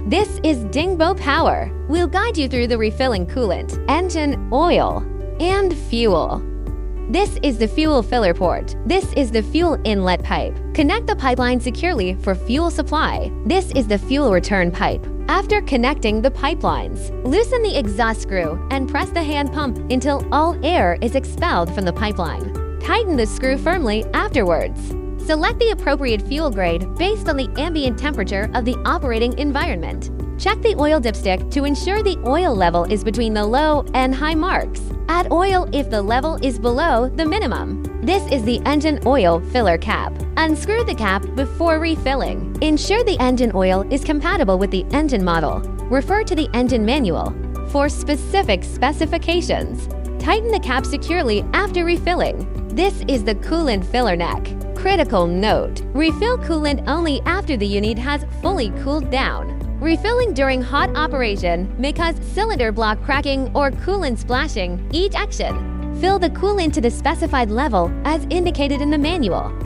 This is Dingbo Power. We'll guide you through the refilling coolant, engine oil, and fuel. This is the fuel filler port. This is the fuel inlet pipe. Connect the pipeline securely for fuel supply. This is the fuel return pipe. After connecting the pipelines, loosen the exhaust screw and press the hand pump until all air is expelled from the pipeline. Tighten the screw firmly afterwards. Select the appropriate fuel grade based on the ambient temperature of the operating environment. Check the oil dipstick to ensure the oil level is between the low and high marks. Add oil if the level is below the minimum. This is the engine oil filler cap. Unscrew the cap before refilling. Ensure the engine oil is compatible with the engine model. Refer to the engine manual for specific specifications. Tighten the cap securely after refilling. This is the coolant filler neck. Critical note: refill coolant only after the unit has fully cooled down. Refilling during hot operation may cause cylinder block cracking or coolant splashing. Each action: fill the coolant to the specified level as indicated in the manual.